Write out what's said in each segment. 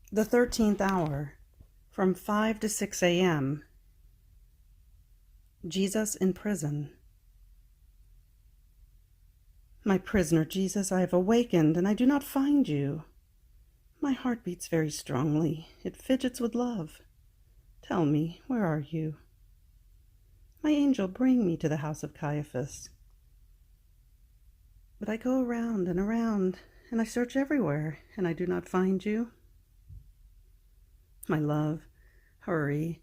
The 13th hour, from 5 to 6 a.m. Jesus in prison. My prisoner Jesus, I have awakened, and I do not find you. My heart beats very strongly. It fidgets with love. Tell me, where are you? My angel, bring me to the house of Caiaphas. But I go around, and I search everywhere, and I do not find you. My love, hurry.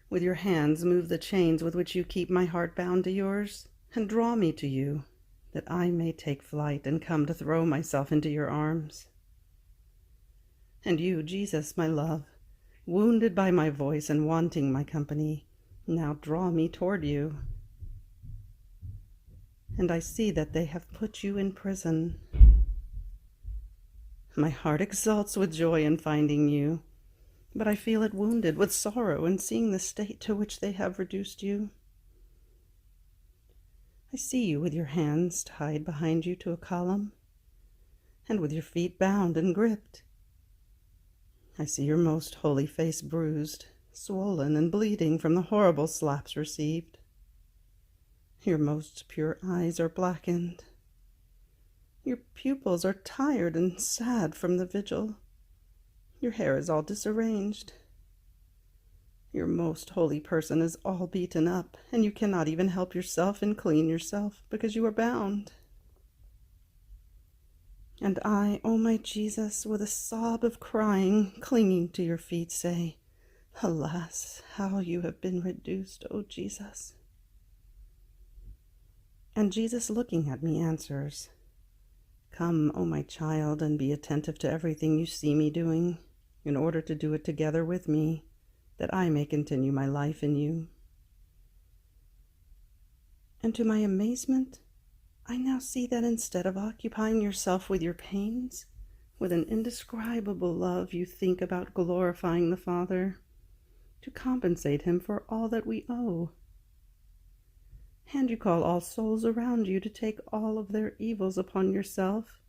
With your hands move the chains with which you keep my heart bound to yours, and draw me to you, that I may take flight and come to throw myself into your arms. And you, Jesus, my love, wounded by my voice and wanting my company, now draw me toward you. And I see that they have put you in prison. My heart exults with joy in finding you, but I feel it wounded with sorrow in seeing the state to which they have reduced you. I see you with your hands tied behind you to a column, and with your feet bound and gripped. I see your most holy face bruised, swollen, and bleeding from the horrible slaps received. Your most pure eyes are blackened. Your pupils are tired and sad from the vigil. Your hair is all disarranged. Your most holy person is all beaten up, and you cannot even help yourself and clean yourself, because you are bound. And I, O my Jesus, with a sob of crying, clinging to your feet, say, Alas, how you have been reduced, O Jesus. And Jesus, looking at me, answers, Come, O my child, and be attentive to everything you see me doing, in order to do it together with me, that I may continue my life in you. And to my amazement, I now see that instead of occupying yourself with your pains, with an indescribable love you think about glorifying the Father, to compensate him for all that we owe. And you call all souls around you to take all of their evils upon yourself,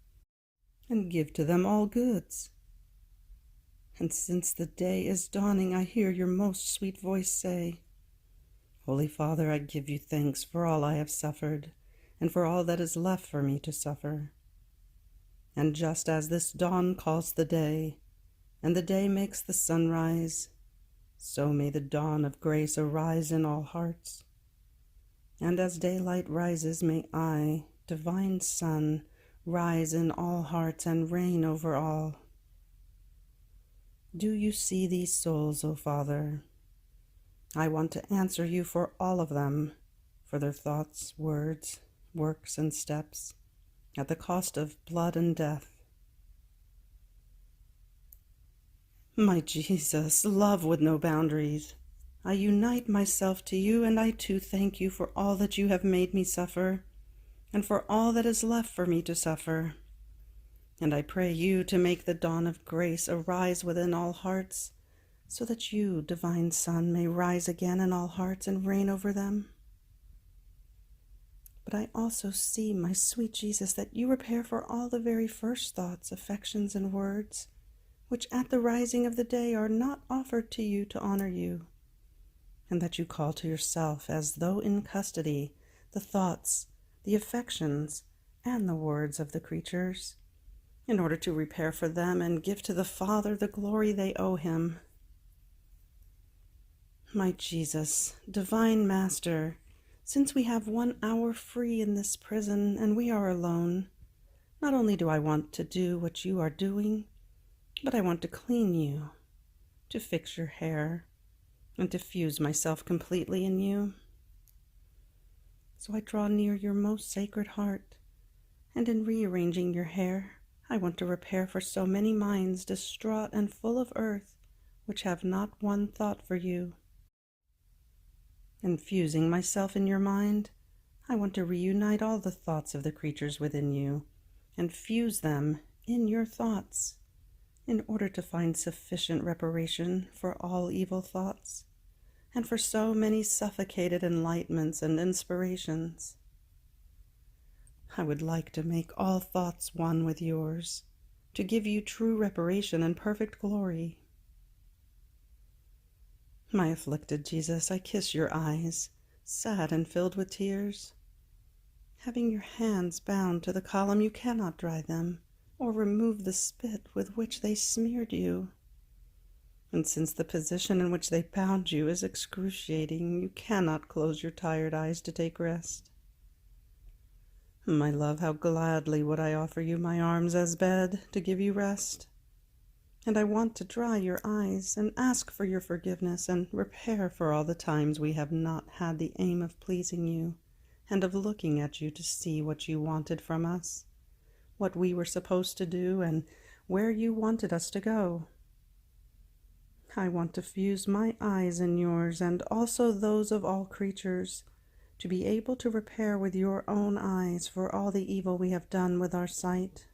and give to them all goods. And since the day is dawning, I hear your most sweet voice say, Holy Father, I give you thanks for all I have suffered, and for all that is left for me to suffer. And just as this dawn calls the day, and the day makes the sun rise, so may the dawn of grace arise in all hearts. And as daylight rises, may I, divine Son, rise in all hearts and reign over all. Do you see these souls, O Father? I want to answer you for all of them, for their thoughts, words, works, and steps, at the cost of blood and death. My Jesus, love with no boundaries, I unite myself to you, and I too thank you for all that you have made me suffer, and for all that is left for me to suffer. And I pray you to make the dawn of grace arise within all hearts, so that you, divine Son, may rise again in all hearts and reign over them. But I also see, my sweet Jesus, that you repair for all the very first thoughts, affections, and words, which at the rising of the day are not offered to you to honor you, and that you call to yourself, as though in custody, the thoughts, the affections, and the words of the creatures, in order to repair for them and give to the Father the glory they owe him. My Jesus, divine Master, since we have 1 hour free in this prison and we are alone, not only do I want to do what you are doing, but I want to clean you, to fix your hair, and to fuse myself completely in you. So I draw near your most sacred heart, and in rearranging your hair, I want to repair for so many minds distraught and full of earth, which have not one thought for you. And fusing myself in your mind, I want to reunite all the thoughts of the creatures within you, and fuse them in your thoughts, in order to find sufficient reparation for all evil thoughts, and for so many suffocated enlightenments and inspirations. I would like to make all thoughts one with yours, to give you true reparation and perfect glory. My afflicted Jesus, I kiss your eyes, sad and filled with tears. Having your hands bound to the column, you cannot dry them, or remove the spit with which they smeared you. And since the position in which they bound you is excruciating, you cannot close your tired eyes to take rest. My love, how gladly would I offer you my arms as bed to give you rest. And I want to dry your eyes and ask for your forgiveness and repair for all the times we have not had the aim of pleasing you and of looking at you to see what you wanted from us, what we were supposed to do, and where you wanted us to go. I want to fuse my eyes in yours and also those of all creatures, to be able to repair with your own eyes for all the evil we have done with our sight.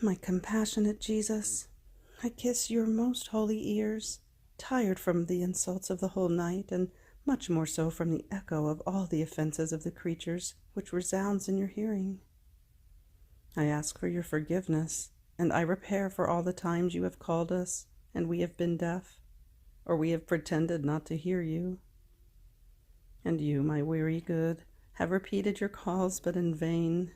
My compassionate Jesus, I kiss your most holy ears, tired from the insults of the whole night, and much more so from the echo of all the offenses of the creatures which resounds in your hearing. I ask for your forgiveness, and I repair for all the times you have called us, and we have been deaf, or we have pretended not to hear you. And you, my weary good, have repeated your calls, but in vain.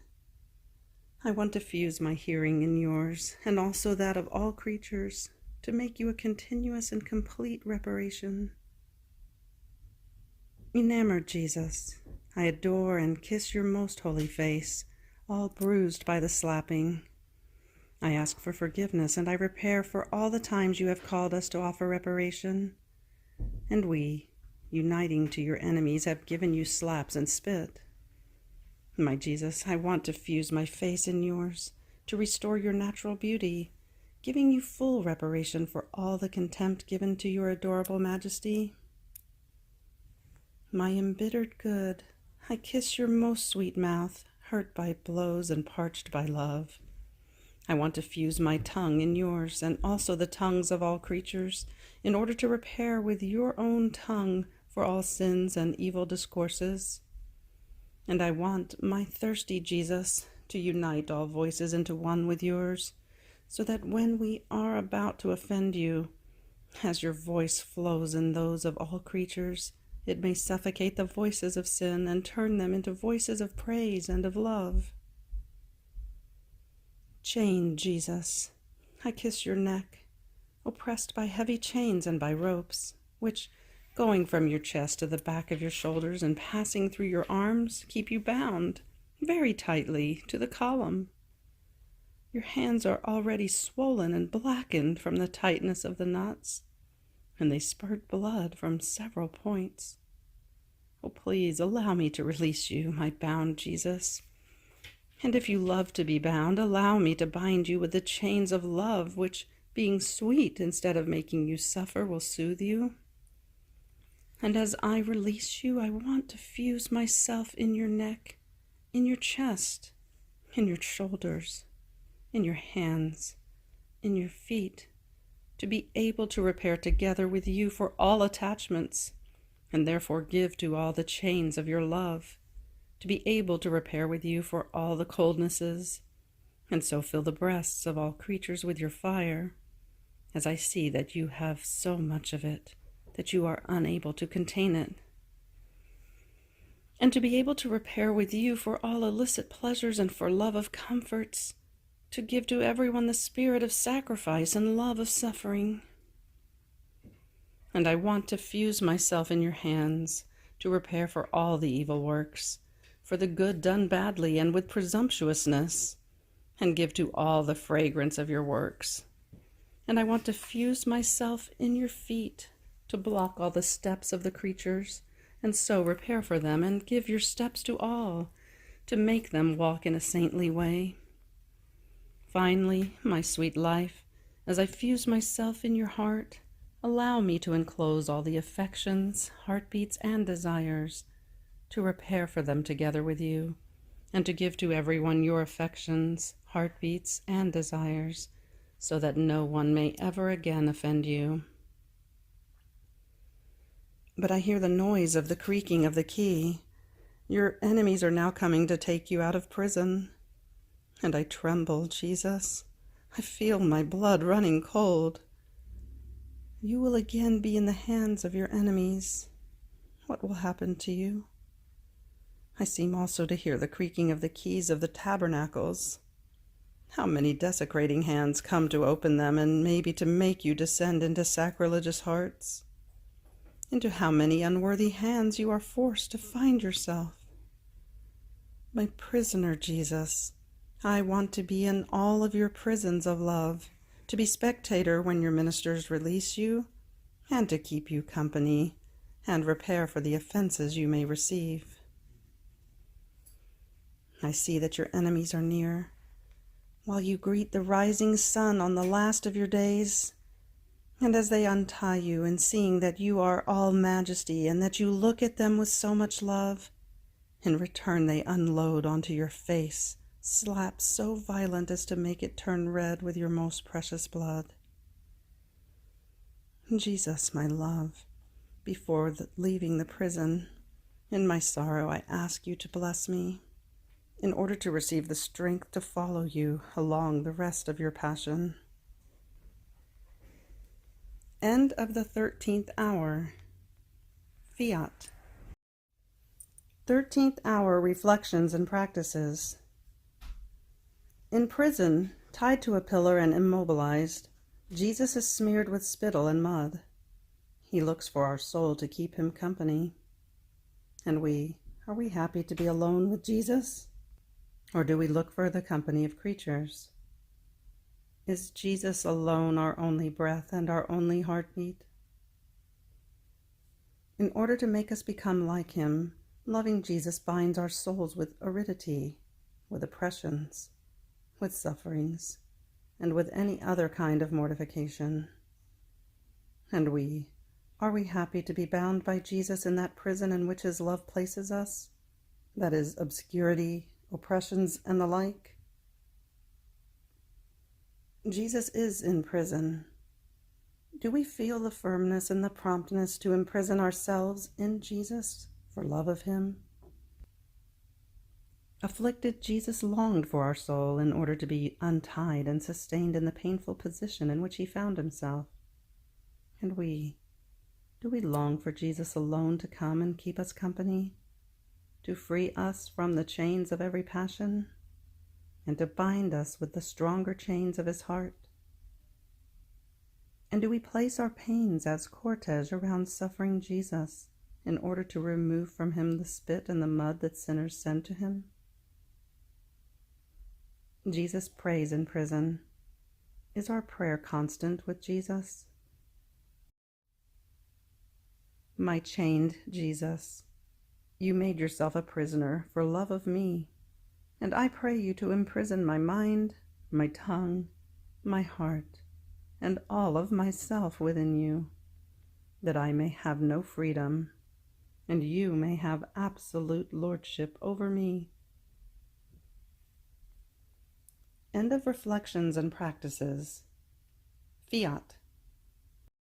I want to fuse my hearing in yours, and also that of all creatures, to make you a continuous and complete reparation. Enamored Jesus, I adore and kiss your most holy face, all bruised by the slapping. I ask for forgiveness, and I repair for all the times you have called us to offer reparation. And we, uniting to your enemies, have given you slaps and spit. My Jesus, I want to fuse my face in yours, to restore your natural beauty, giving you full reparation for all the contempt given to your adorable majesty. My embittered good, I kiss your most sweet mouth, hurt by blows and parched by love. I want to fuse my tongue in yours, and also the tongues of all creatures, in order to repair with your own tongue for all sins and evil discourses. And I want, my thirsty Jesus, to unite all voices into one with yours, so that when we are about to offend you, as your voice flows in those of all creatures, it may suffocate the voices of sin and turn them into voices of praise and of love. Chained Jesus, I kiss your neck, oppressed by heavy chains and by ropes, which, going from your chest to the back of your shoulders and passing through your arms, keep you bound very tightly to the column. Your hands are already swollen and blackened from the tightness of the knots, and they spurt blood from several points. Oh, please allow me to release you, my bound Jesus. And if you love to be bound, allow me to bind you with the chains of love, which, being sweet instead of making you suffer, will soothe you. And as I release you, I want to fuse myself in your neck, in your chest, in your shoulders, in your hands, in your feet, to be able to repair together with you for all attachments, and therefore give to all the chains of your love, to be able to repair with you for all the coldnesses, and so fill the breasts of all creatures with your fire, as I see that you have so much of it, that you are unable to contain it, and to be able to repair with you for all illicit pleasures and for love of comforts, to give to everyone the spirit of sacrifice and love of suffering. And I want to fuse myself in your hands, to repair for all the evil works, for the good done badly and with presumptuousness, and give to all the fragrance of your works. And I want to fuse myself in your feet, to block all the steps of the creatures, and so repair for them, and give your steps to all, to make them walk in a saintly way. Finally, my sweet life, as I fuse myself in your heart, allow me to enclose all the affections, heartbeats, and desires, to repair for them together with you, and to give to everyone your affections, heartbeats, and desires, so that no one may ever again offend you. But I hear the noise of the creaking of the key. Your enemies are now coming to take you out of prison. And I tremble, Jesus. I feel my blood running cold. you will again be in the hands of your enemies. What will happen to you? I seem also to hear the creaking of the keys of the tabernacles. How many desecrating hands come to open them, and maybe to make you descend into sacrilegious hearts? Into how many unworthy hands you are forced to find yourself? My prisoner Jesus, I want to be in all of your prisons of love, to be spectator when your ministers release you, and to keep you company, and repair for the offenses you may receive. I see that your enemies are near, while you greet the rising sun on the last of your days, and as they untie you, and seeing that you are all majesty, and that you look at them with so much love, in return they unload onto your face slaps so violent as to make it turn red with your most precious blood. Jesus, my love, before leaving the prison, in my sorrow I ask you to bless me, in order to receive the strength to follow you along the rest of your passion. End of the 13th hour. Fiat. 13th hour reflections and practices. In prison, tied to a pillar and immobilized, Jesus is smeared with spittle and mud. He looks for our soul to keep him company. And are we happy to be alone with Jesus? Or do we look for the company of creatures? Is Jesus alone our only breath and our only heartbeat? In order to make us become like him, loving Jesus binds our souls with aridity, with oppressions, with sufferings, and with any other kind of mortification. And are we happy to be bound by Jesus in that prison in which his love places us? That is, obscurity, oppressions, and the like. Jesus is in prison. Do we feel the firmness and the promptness to imprison ourselves in Jesus for love of him? Afflicted, Jesus longed for our soul in order to be untied and sustained in the painful position in which he found himself. And do we long for Jesus alone to come and keep us company, to free us from the chains of every passion, and to bind us with the stronger chains of his heart? And do we place our pains as cortege around suffering Jesus in order to remove from him the spit and the mud that sinners send to him? Jesus prays in prison. Is our prayer constant with Jesus? My chained Jesus, you made yourself a prisoner for love of me, and I pray you to imprison my mind, my tongue, my heart, and all of myself within you, that I may have no freedom, and you may have absolute lordship over me. End of reflections and practices. Fiat.